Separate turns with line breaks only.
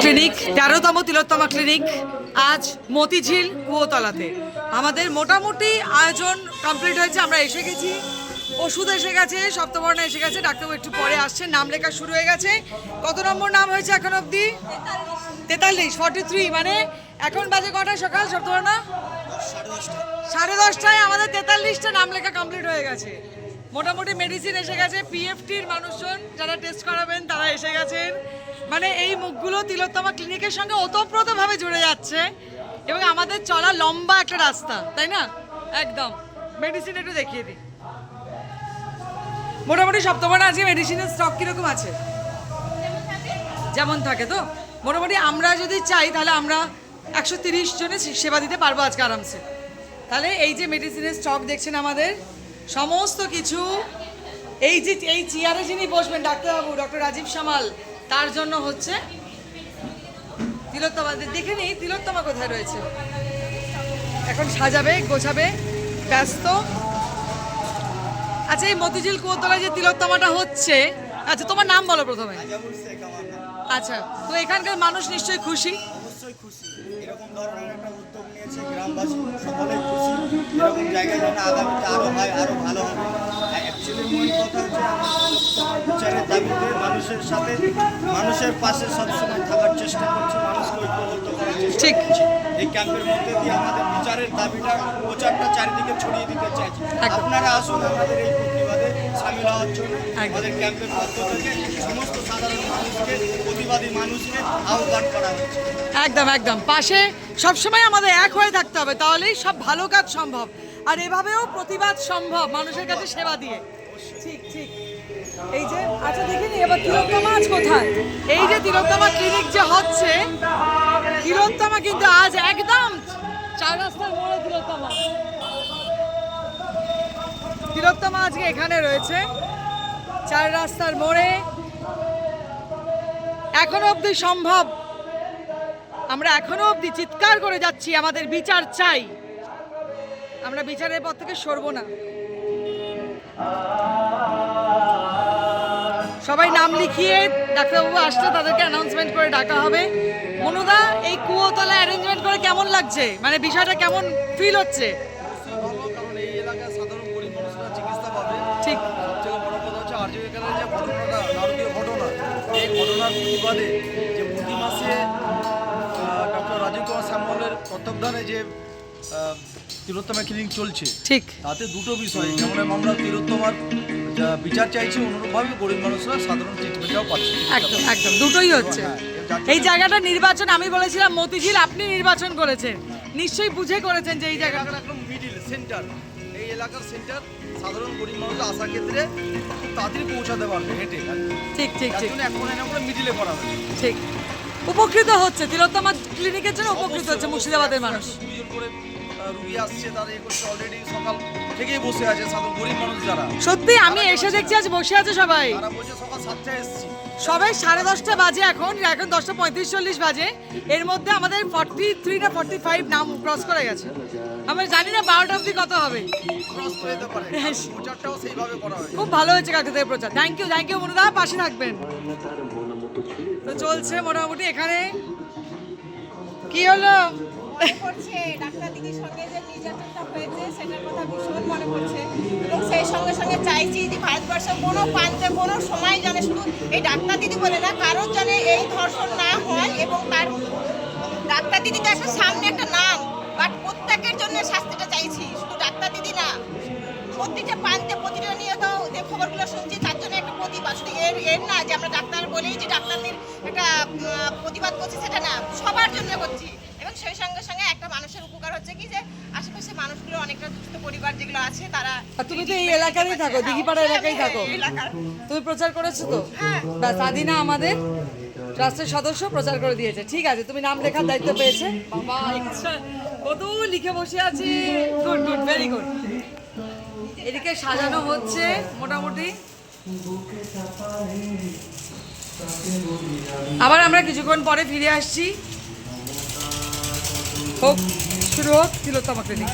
Clinic 13তম তিলোত্তমা clinic আজ মতিঝিল কুয়োতলাতে আমাদের মোটামুটি আয়োজন কমপ্লিট হয়েছে। আমরা এসে গেছি, ওষুধ এসে গেছে, সপ্তবর্ণ এসে গেছে, ডাক্তারবাবু একটু পরে আসছে, নাম লেখা শুরু হয়ে গেছে। কত নম্বর নাম হয়েছে এখন অবধি? 43 মানে এখন বাজে কটা সকাল সপ্তবর্ণ? 10:30টায় আমাদের 43টা নাম লেখা কমপ্লিট হয়ে গেছে। মোটামুটি মেডিসিন এসে গেছে, পিএফটির মানুষজন যারা টেস্ট করাবেন তারা এসে গেছেন। মানে এই মুখগুলো তিলোত্তমা ক্লিনিকের সঙ্গে ওতপ্রোতভাবে জুড়ে যাচ্ছে এবং আমাদের চলা লম্বা একটা রাস্তা, তাই না? একদম। মেডিসিন একটু দেখিয়ে দিই। মোটামুটি সপ্তবর্ণ আজকে মেডিসিনের স্টক কীরকম আছে? যেমন থাকে তো মোটামুটি আমরা যদি চাই তাহলে আমরা 130 জনের সেবা দিতে পারবো আজকে আরামসে। তাহলে এই যে মেডিসিনের স্টক দেখছেন আমাদের সমস্ত কিছু, এই যে এই চেয়ারে যিনি বসবেন ডাক্তারবাবু ডক্টর রাজীব সামাল, তার জন্য হচ্ছে তিলোত্তমা। দেখে নিই তিলোত্তমা কোথায় রয়েছে, এখন সাজাবে গোছাবে ব্যস্ত। আচ্ছা, এই মতিঝিল কুয়োতলায় যে তিলোত্তমাটা হচ্ছে, আচ্ছা তোমার নাম বলো প্রথমে। আচ্ছা, তো এখানকার মানুষ নিশ্চয়ই খুশি?
অবশ্যই খুশি। এরকম ধরনের একটা উদ্যোগ নিয়েছে গ্রামবাসী সকলেই খুশি। এরকম জায়গায় যেন আগামীতে আরো হয়, আরো ভালো হবে। অ্যাকচুয়ালি মূল কথা হচ্ছে বিচারের দাবিতে মানুষের সাথে, মানুষের পাশে সবসময় থাকার চেষ্টা করছি, মানুষকে ঐক্যবদ্ধ করার চেষ্টা করছি। এই ক্যাম্পের মধ্যে দিয়ে আমাদের বিচারের দাবিটা প্রচারটা চারিদিকে ছড়িয়ে দিতে চাইছি। আপনারা আসুন আমাদের এই প্রতিবাদে সামিল হওয়ার জন্য। আমাদের ক্যাম্পের পক্ষ থেকে সমস্ত সাধারণ মানুষকে, প্রতিবাদী মানুষকে আহ্বান করা হচ্ছে।
একদম একদম, পাশে সবসময় আমাদের এক হয়ে থাকতে হবে, তাহলেই সব ভালো কাজ সম্ভব। আর এভাবেও প্রতিবাদ সম্ভব মানুষের কাছে সেবা দিয়ে। ঠিক ঠিক। এই যে আচ্ছা দেখে নি এবার তিলোত্তমা আজ কোথায়? এই যে তিলোত্তমা ক্লিনিক যে হচ্ছে, তিলোত্তমা কিন্তু আজ একদম 4 রাস্তার মোড়ে তিলোত্তমা। তিলোত্তমা আজকে এখানে রয়েছে 4 রাস্তার মোড়ে। এখনো অবধি সম্ভব, আমরা এখনো অবধি চিৎকার করে যাচ্ছি আমাদের বিচার চাই। আমরা বিচারের পর থেকে সরব না। সবাই নাম লিখিয়ে ডাক্তারবাবু আসলে তাদেরকে অ্যানাউন্সমেন্ট করে ডাকা হবে। মনুদা, এই কুয়োতলা অ্যারেঞ্জমেন্ট করে কেমন লাগছে, মানে বিষয়টা কেমন ফিল হচ্ছে?
কারণ এই এলাকার সাধারণ গরিব মানুষরা চিকিৎসা পাবে।
ঠিক।
সবথেকে বড় কথা হচ্ছে আরজিওখানে যে ঘটনাটা, নারকীয় ঘটনা, এই ঘটনার প্রতিবাদে যে প্রতি মাসে ডক্টর রাজীব কুমার সামলের তত্ত্বাবধানে যে তিলোত্তমা ক্লিনিক চলছে, ঠিক, তাতে দুটো বিষয়, যেমন আমরা তিলোত্তমার বিচার চাইছি, অনুরূপভাবে গরিব মানুষরা সাধারণ ট্রিটমেন্টটাও পাচ্ছে।
একদম একদম, দুটোই হচ্ছে। এই জায়গাটা নির্বাচন আমি বলেছিলাম মতিঝিল, আপনি নির্বাচন করেছেন, নিশ্চয়ই বুঝে করেছেন যে এই জায়গাটা
একদম মিডিল সেন্টার, এই এলাকার সেন্টার, সাধারণ গরিব মানুষ আসার ক্ষেত্রে খুব তাড়াতাড়ি পৌঁছাতে পারবে হেঁটে। ঠিক ঠিক ঠিক, এখন এনে মিডিলে করা হবে। ঠিক,
উপকৃত হচ্ছে তিলোত্তমা ক্লিনিকের জন্য, উপকৃত হচ্ছে মুর্শিদাবাদের মানুষ।
রুগী আসছে, তারা করছে, অলরেডি সকাল থেকেই বসে আছে সাধারণ গরিব মানুষ যারা।
সত্যি আমি এসে দেখছি আজ বসে আছে সবাই।
তারা বসে সকাল 7টায় এসেছি,
সবাই 10:30 বাজে, এখন 10:35-40 বাজে। এর মধ্যে আমাদের 43 না 45 নাম ক্রস করে গেছে। আমরা জানি না 12টা অবধি কত হবে,
ক্রস করে যেতে পারে। প্রচারটাও সেইভাবে করা হয়।
খুব ভালো হয়েছে কাকুদের প্রচার। থ্যাংক ইউ মনুদা, পাশে থাকবেন। তো চলছে মোটামুটি। এখানে কি হলো?
ডাক্তার দিদির সঙ্গে যে নির্যাতনটা হয়েছে সেটার কথা ভীষণ মনে পড়ছে এবং সেই সঙ্গে সঙ্গে চাইছি যে ভারতবর্ষের কোনো প্রান্তে কোনো সময় জানে, শুধু এই ডাক্তার দিদি বলে না, কারোর জানে এই ধর্ষণ না হয়। এবং তার ডাক্তার দিদি তো একটা সামনে একটা নাম, বাট প্রত্যেকের জন্য শাস্তিটা চাইছি, শুধু ডাক্তার দিদি না, প্রত্যেকটা প্রান্তে প্রতিটা নিয়ে তো যে খবরগুলো শুনছি তার জন্য একটা প্রতিবাদ, শুধু এর না যে আমরা ডাক্তার বলেই যে ডাক্তারদের একটা প্রতিবাদ করছি, সেটা না, সবার জন্য করছি। এবং সেই সঙ্গে সঙ্গে একটা মানুষের উপকার হচ্ছে কি, যে আশেপাশে মানুষগুলো অনেকটা দুস্থ পরিবার যেগুলো আছে তারা।
তুমি তো এই এলাকারই থাকো, দিঘিপাড়া এলাকায় থাকো, তুমি প্রচার করেছো তো? ব্যাস, আদিনা আমাদের ট্রাস্টের সদস্য প্রচার করে দিয়েছে। ঠিক আছে, তুমি নাম লেখার দায়িত্ব পেয়েছে। বাবা ইচ্ছা কত লিখে বসে আছি। Good good, very good. এদিকে সাজানো হচ্ছে মোটামুটি। আবার আমরা কিছুক্ষণ পরে ফিরে আসছি। হোক শুরু হোক তিলোত্তমা ক্লিনিক।